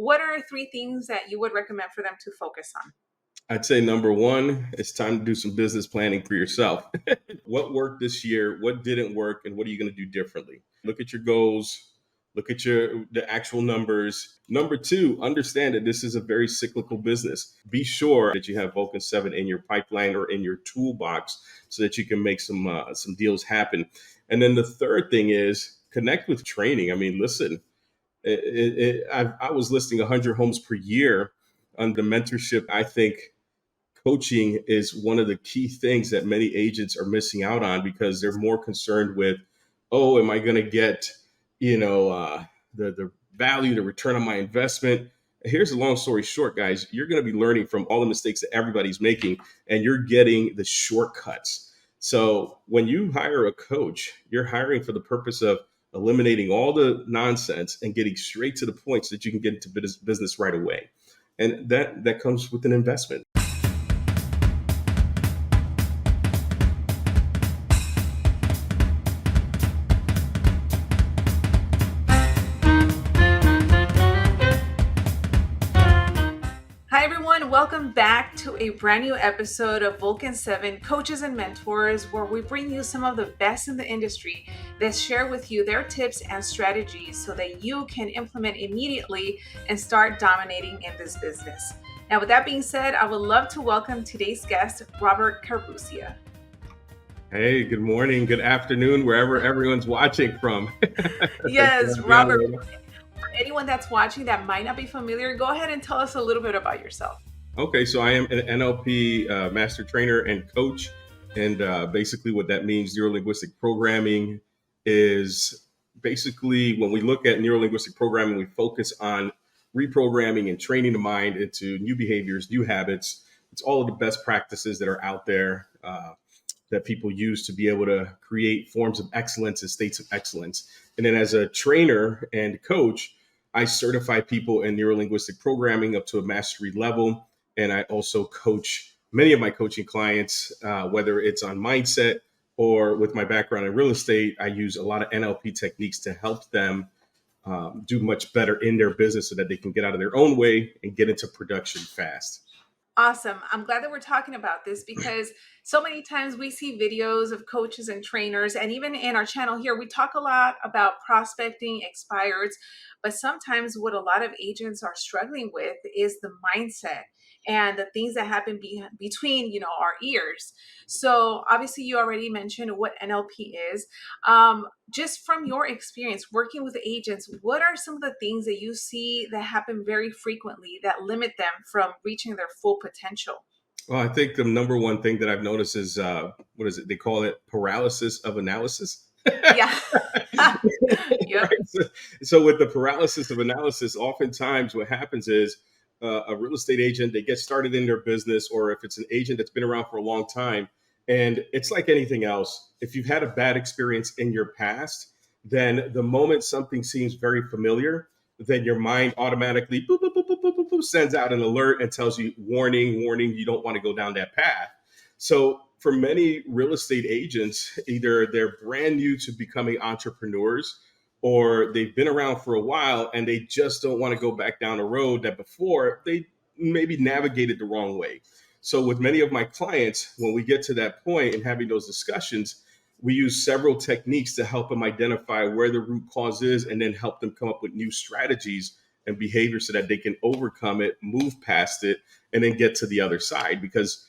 what are three things that you would recommend for them to focus on? I'd say number one, it's time to do some business planning for yourself. What worked this year? What didn't work? And what are you going to do differently? Look at your goals. Look at the actual numbers. Number two, understand that this is a very cyclical business. Be sure that you have Vulcan7 in your pipeline or in your toolbox so that you can make some deals happen. And then the third thing is connect with training. I mean, listen, I was listing 100 homes per year on the mentorship. I think coaching is one of the key things that many agents are missing out on because they're more concerned with, oh, am I going to get, the value, the return on my investment? Here's the long story short, guys. You're going to be learning from all the mistakes that everybody's making, and you're getting the shortcuts. So when you hire a coach, you're hiring for the purpose of eliminating all the nonsense and getting straight to the point so that you can get into business right away. And that comes with an investment. Hi, everyone. Welcome back to a brand new episode of Vulcan7 Coaches and Mentors, where we bring you some of the best in the industry that share with you their tips and strategies so that you can implement immediately and start dominating in this business. Now, with that being said, I would love to welcome today's guest, Robert Carbuccia. Hey, good morning, good afternoon, wherever everyone's watching from. Yes, Robert. For anyone that's watching that might not be familiar, go ahead and tell us a little bit about yourself. Okay, so I am an NLP master trainer and coach. And basically, what that means, neurolinguistic programming, is basically when we look at neurolinguistic programming, we focus on reprogramming and training the mind into new behaviors, new habits. It's all of the best practices that are out there that people use to be able to create forms of excellence and states of excellence. And then as a trainer and coach, I certify people in neurolinguistic programming up to a mastery level. And I also coach many of my coaching clients, whether it's on mindset or with my background in real estate. I use a lot of NLP techniques to help them do much better in their business so that they can get out of their own way and get into production fast. Awesome. I'm glad that we're talking about this because so many times we see videos of coaches and trainers, and even in our channel here, we talk a lot about prospecting expireds, but sometimes what a lot of agents are struggling with is the mindset and the things that happen between, our ears. So obviously you already mentioned what NLP is. Just from your experience working with agents, what are some of the things that you see that happen very frequently that limit them from reaching their full potential? Well, I think the number one thing that I've noticed is what is it? They call it paralysis of analysis. Yeah. Yep. Right. So with the paralysis of analysis, oftentimes what happens is a real estate agent, they get started in their business, or if it's an agent that's been around for a long time, and it's like anything else. If you've had a bad experience in your past, then the moment something seems very familiar, then your mind automatically boop, boop, boop, boop, boop, boop, boop, sends out an alert and tells you, warning, warning, you don't want to go down that path. So for many real estate agents, either they're brand new to becoming entrepreneurs or they've been around for a while and they just don't want to go back down a road that before they maybe navigated the wrong way. So with many of my clients, when we get to that point and having those discussions, we use several techniques to help them identify where the root cause is and then help them come up with new strategies and behaviors so that they can overcome it, move past it, and then get to the other side. Because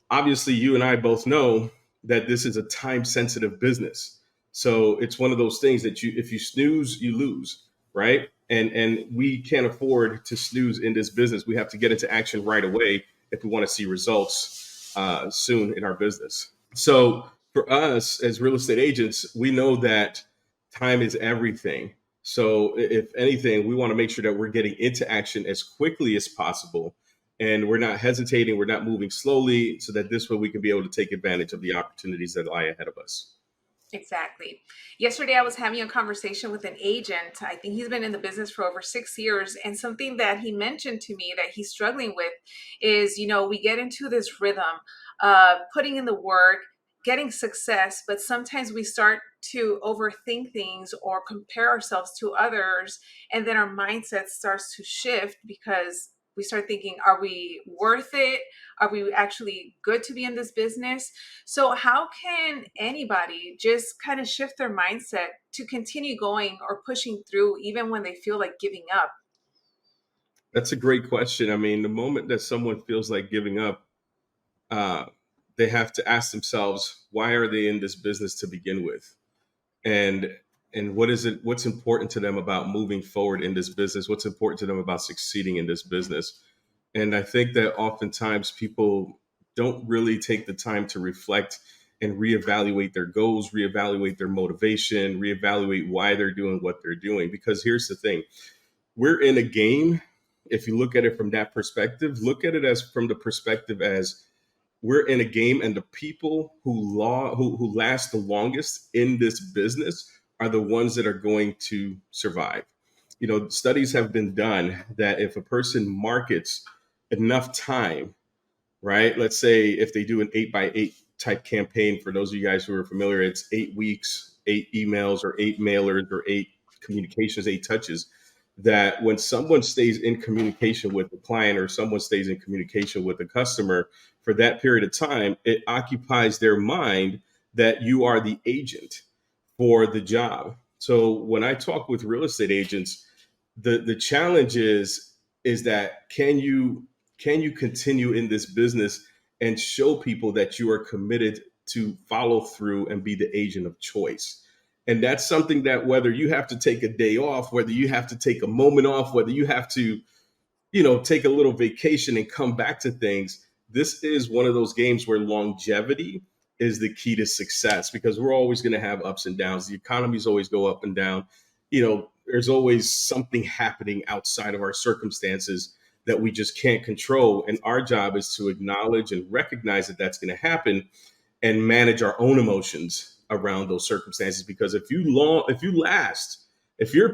obviously you and I both know that this is a time sensitive business. So it's one of those things that if you snooze, you lose, right? And we can't afford to snooze in this business. We have to get into action right away if we want to see results soon in our business. So for us as real estate agents, we know that time is everything. So if anything, we want to make sure that we're getting into action as quickly as possible and we're not hesitating, we're not moving slowly so that this way we can be able to take advantage of the opportunities that lie ahead of us. Exactly. Yesterday, I was having a conversation with an agent. I think he's been in the business for over 6 years. And something that he mentioned to me that he's struggling with is, we get into this rhythm of putting in the work, getting success, but sometimes we start to overthink things or compare ourselves to others, and then our mindset starts to shift because we start thinking, are we worth it? Are we actually good to be in this business? So how can anybody just kind of shift their mindset to continue going or pushing through even when they feel like giving up? That's a great question. I mean, the moment that someone feels like giving up, uh, they have to ask themselves, why are they in this business to begin with? And what is it? What's important to them about moving forward in this business? What's important to them about succeeding in this business? And I think that oftentimes people don't really take the time to reflect and reevaluate their goals, reevaluate their motivation, reevaluate why they're doing what they're doing. Because here's the thing, we're in a game. If you look at it from that perspective, look at it as from the perspective as we're in a game, and the people who last the longest in this business are the ones that are going to survive. You know, studies have been done that if a person markets enough time, right? Let's say if they do an 8x8 type campaign, for those of you guys who are familiar, it's 8 weeks, 8 emails, or 8 mailers, or 8 communications, 8 touches. That when someone stays in communication with the client, or someone stays in communication with the customer for that period of time, it occupies their mind that you are the agent for the job. So when I talk with real estate agents, the challenge is that can you continue in this business and show people that you are committed to follow through and be the agent of choice. And that's something that, whether you have to take a day off, whether you have to take a moment off, whether you have to, take a little vacation and come back to things. This is one of those games where longevity is the key to success, because we're always going to have ups and downs. The economies always go up and down. There's always something happening outside of our circumstances that we just can't control. And our job is to acknowledge and recognize that that's going to happen and manage our own emotions around those circumstances. Because if you're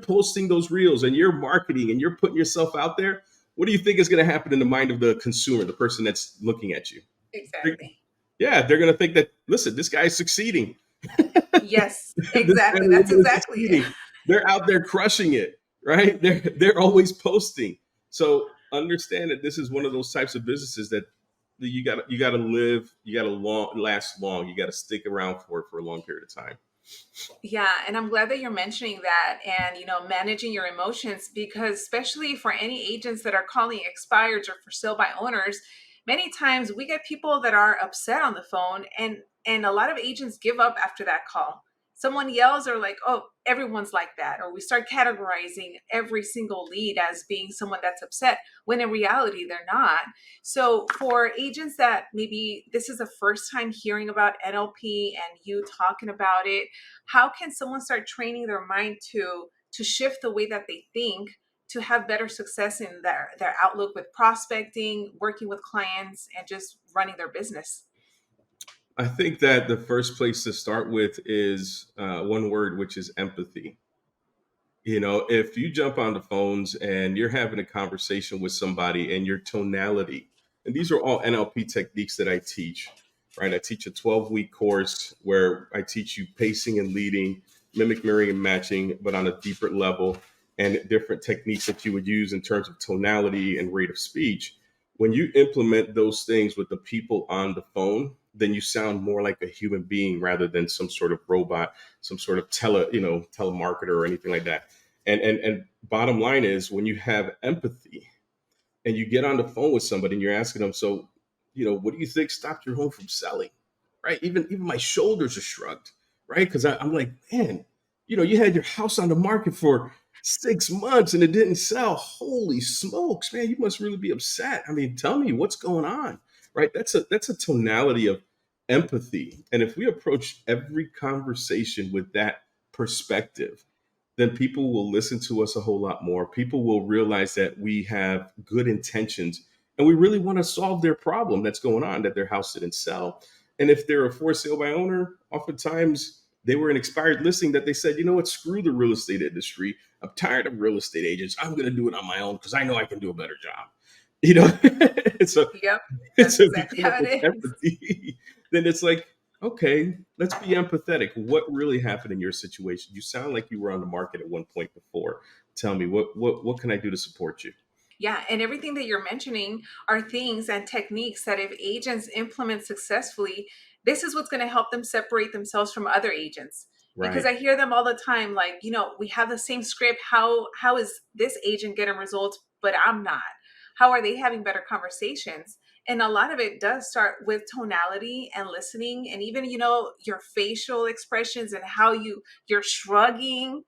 posting those reels and you're marketing and you're putting yourself out there, what do you think is going to happen in the mind of the consumer, the person that's looking at you? Exactly. Yeah, they're going to think that, listen, this guy's succeeding. Yes, This exactly. family That's is exactly it. succeeding. They're out there crushing it, right? They're always posting. So understand that this is one of those types of businesses that you got to live, you got to last long, you got to stick around for a long period of time. Yeah, and I'm glad that you're mentioning that and managing your emotions, because especially for any agents that are calling expireds or for sale by owners, many times we get people that are upset on the phone, and a lot of agents give up after that call. Someone yells or like, "Oh, everyone's like that," or we start categorizing every single lead as being someone that's upset when in reality they're not. So for agents that maybe this is the first time hearing about NLP and you talking about it, how can someone start training their mind to shift the way that they think to have better success in their outlook with prospecting, working with clients, and just running their business? I think that the first place to start with is one word, which is empathy. If you jump on the phones and you're having a conversation with somebody, and your tonality, and these are all NLP techniques that I teach, right? I teach a 12-week course where I teach you pacing and leading, mimic, mirroring, and matching, but on a deeper level, and different techniques that you would use in terms of tonality and rate of speech. When you implement those things with the people on the phone, then you sound more like a human being rather than some sort of robot, some sort of telemarketer or anything like that. And bottom line is, when you have empathy and you get on the phone with somebody and you're asking them, so, what do you think stopped your home from selling? Right? Even my shoulders are shrugged, right? Because I'm like, man, you had your house on the market for 6 months and it didn't sell. Holy smokes, man, you must really be upset. I mean, tell me what's going on, right? That's a tonality of empathy. And if we approach every conversation with that perspective, then people will listen to us a whole lot more. People will realize that we have good intentions and we really want to solve their problem that's going on, that their house didn't sell. And if they're a for sale by owner, oftentimes they were an expired listing that they said, you know what, screw the real estate industry. I'm tired of real estate agents. I'm going to do it on my own because I know I can do a better job. So Yep, that's so if you exactly come up how with it is. empathy, then it's like, Okay, let's be empathetic. What really happened in your situation? You sound like you were on the market at one point before. Tell me, what can I do to support you? Yeah, and everything that you're mentioning are things and techniques that if agents implement successfully, this is what's going to help them separate themselves from other agents. Because Right. I hear them all the time, like, we have the same script. How is this agent getting results, but I'm not? How are they having better conversations? And a lot of it does start with tonality and listening, and even your facial expressions and how you're shrugging,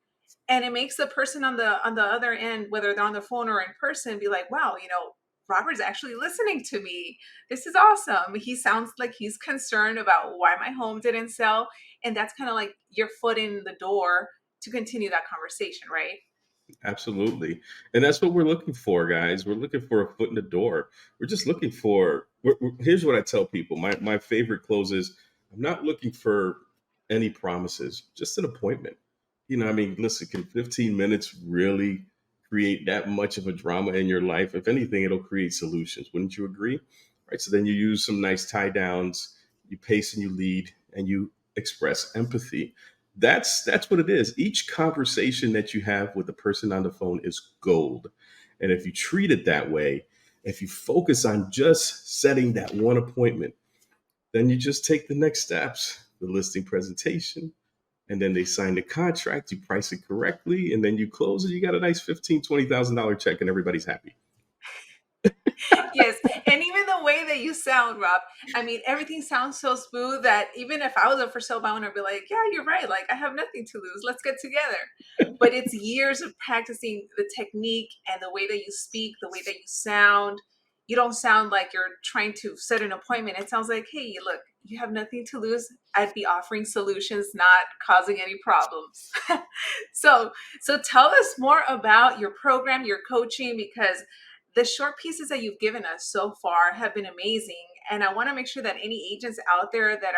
and it makes the person on the other end, whether they're on the phone or in person, be like, wow, Robert's actually listening to me. This is awesome. He sounds like he's concerned about why my home didn't sell. And that's kind of like your foot in the door to continue that conversation, right? Absolutely. And that's what we're looking for, guys. We're looking for a foot in the door. We're just looking for, here's what I tell people. My favorite close is I'm not looking for any promises, just an appointment. I mean, listen, can 15 minutes really create that much of a drama in your life? If anything, it'll create solutions. Wouldn't you agree? Right. So then you use some nice tie downs, you pace and you lead, and you express empathy. That's what it is. Each conversation that you have with the person on the phone is gold. And if you treat it that way, if you focus on just setting that one appointment, then you just take the next steps, the listing presentation, and then they sign the contract, you price it correctly, and then you close it, you got a nice $15,000, $20,000 check, and everybody's happy. Yes. And even the way that you sound, Rob, I mean, everything sounds so smooth that even if I was a for sale by owner, I'd be like, yeah, you're right. Like, I have nothing to lose. Let's get together. But it's years of practicing the technique and the way that you speak, the way that you sound. You don't sound like you're trying to set an appointment. It sounds like, hey, look, you have nothing to lose. I'd be offering solutions, not causing any problems. so, so tell us more about your program, your coaching, because the short pieces that you've given us so far have been amazing. And I want to make sure that any agents out there that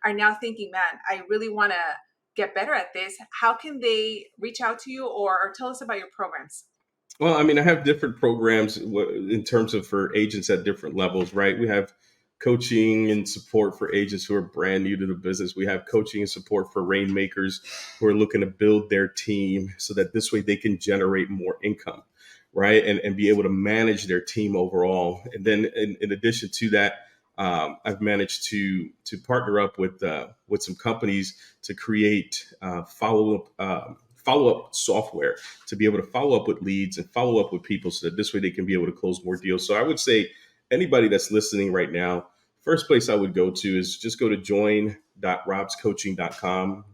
are now thinking, man, I really want to get better at this, how can they reach out to you, or tell us about your programs? Well, I mean, I have different programs in terms of for agents at different levels, right? We have coaching and support for agents who are brand new to the business. We have coaching and support for rainmakers who are looking to build their team so that this way they can generate more income, right? And be able to manage their team overall. And then in addition to that, I've managed to partner up with some companies to create follow up software to be able to follow up with leads and follow up with people so that this way they can be able to close more deals. So I would say anybody that's listening right now, first place I would go to is just go to join.robscoaching.com,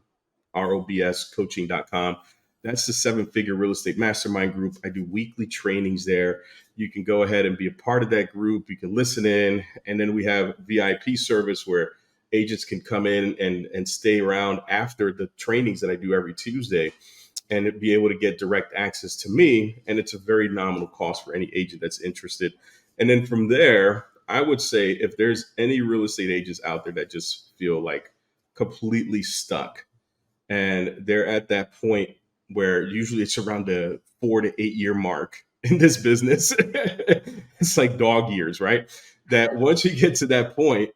robscoaching.com. That's the seven figure real estate mastermind group. I do weekly trainings there. You can go ahead and be a part of that group. You can listen in. And then we have VIP service where agents can come in and stay around after the trainings that I do every Tuesday and be able to get direct access to me. And it's a very nominal cost for any agent that's interested. And then from there, I would say if there's any real estate agents out there that just feel like completely stuck and they're at that point where usually it's around the 4 to 8 year mark in this business, it's like dog years, right? That once you get to that point,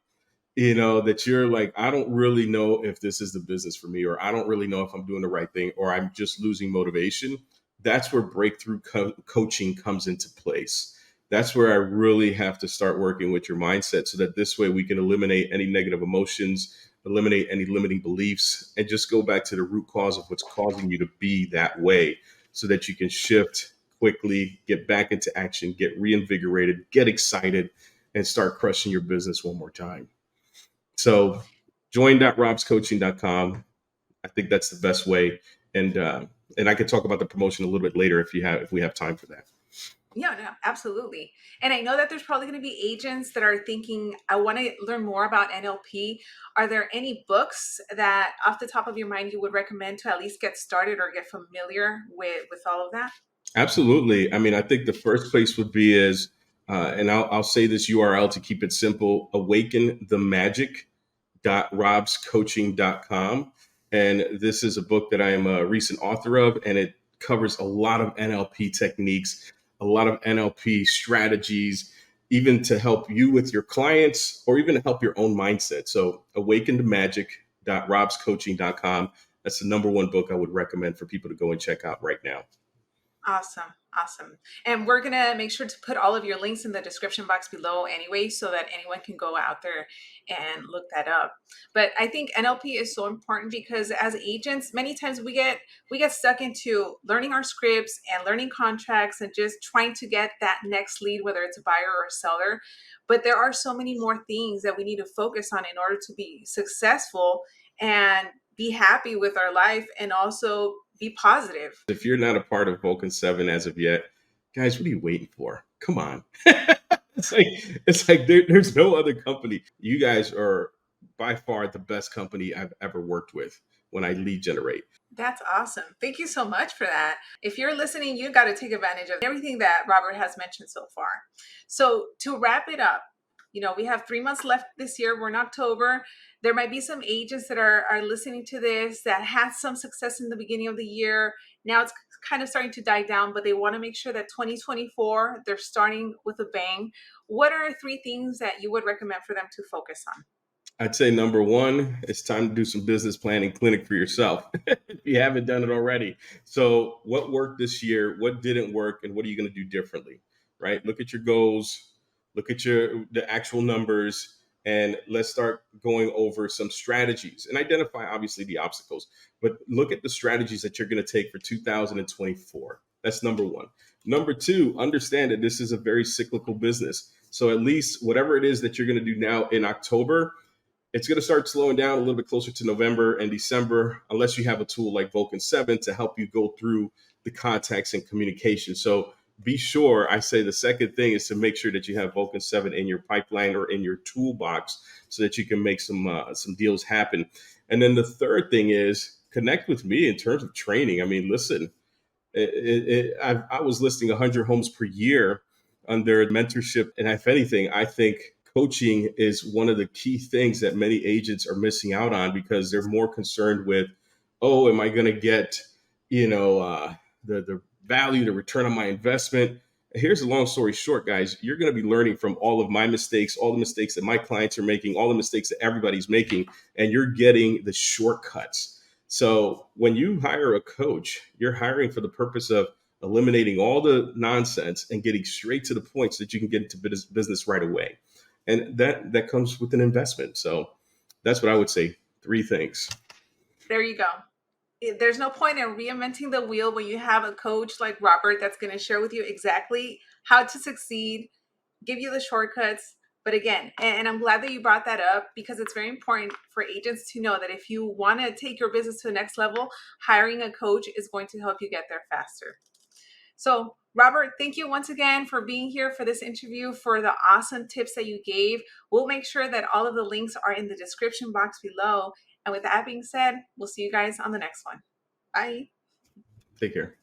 that you're like, I don't really know if this is the business for me, or I don't really know if I'm doing the right thing, or I'm just losing motivation. That's where breakthrough coaching comes into place. That's where I really have to start working with your mindset so that this way we can eliminate any negative emotions, eliminate any limiting beliefs, and just go back to the root cause of what's causing you to be that way so that you can shift quickly, get back into action, get reinvigorated, get excited, and start crushing your business one more time. So join.robscoaching.com. I think that's the best way. And I could talk about the promotion a little bit later if we have time for that. Yeah, no, absolutely. And I know that there's probably going to be agents that are thinking, I want to learn more about NLP. Are there any books that off the top of your mind you would recommend to at least get started or get familiar with all of that? Absolutely. I mean, I think the first place would be is, and I'll say this URL to keep it simple: awakenthemagic.robscoaching.com. And this is a book that I am a recent author of, and it covers a lot of NLP techniques, a lot of NLP strategies, even to help you with your clients or even to help your own mindset. So awaken to magic.robscoaching.com. That's the number one book I would recommend for people to go and check out right now. Awesome. Awesome. And we're going to make sure to put all of your links in the description box below anyway, so that anyone can go out there and look that up. But I think NLP is so important because as agents, many times we get stuck into learning our scripts and learning contracts and just trying to get that next lead, whether it's a buyer or a seller. But there are so many more things that we need to focus on in order to be successful and be happy with our life and also be positive. If you're not a part of Vulcan7 as of yet, guys, what are you waiting for? Come on. It's like there's no other company. You guys are by far the best company I've ever worked with when I lead generate. That's awesome. Thank you so much for that. If you're listening, you got to take advantage of everything that Robert has mentioned so far. So to wrap it up, we have 3 months left this year. We're in October. There might be some agents that are listening to this that had some success in the beginning of the year. Now it's kind of starting to die down, but they want to make sure that 2024, they're starting with a bang. What are 3 things that you would recommend for them to focus on? I'd say number one, it's time to do some business planning clinic for yourself if you haven't done it already. So, what worked this year? What didn't work? And what are you going to do differently? Right? Look at your goals, look at the actual numbers, and let's start going over some strategies and identify obviously the obstacles. But look at the strategies that you're going to take for 2024. That's number one. Number two, understand that this is a very cyclical business. So, at least whatever it is that you're going to do now in October, it's going to start slowing down a little bit closer to November and December, unless you have a tool like Vulcan7 to help you go through the contacts and communication. So be sure, I say the second thing is to make sure that you have Vulcan7 in your pipeline or in your toolbox so that you can make some deals happen. And then the third thing is connect with me in terms of training. I mean, listen, I was listing 100 homes per year under mentorship. And if anything, I think coaching is one of the key things that many agents are missing out on because they're more concerned with, oh, am I going to get, the value, the return on my investment? Here's a long story short, guys. You're going to be learning from all of my mistakes, all the mistakes that my clients are making, all the mistakes that everybody's making, and you're getting the shortcuts. So when you hire a coach, you're hiring for the purpose of eliminating all the nonsense and getting straight to the point so that you can get into business right away. And that comes with an investment. So that's what I would say. 3 things. There you go. There's no point in reinventing the wheel when you have a coach like Robert that's going to share with you exactly how to succeed, give you the shortcuts. But again, and I'm glad that you brought that up because it's very important for agents to know that if you want to take your business to the next level, hiring a coach is going to help you get there faster. So, Robert, thank you once again for being here for this interview, for the awesome tips that you gave. We'll make sure that all of the links are in the description box below. And with that being said, we'll see you guys on the next one. Bye. Take care.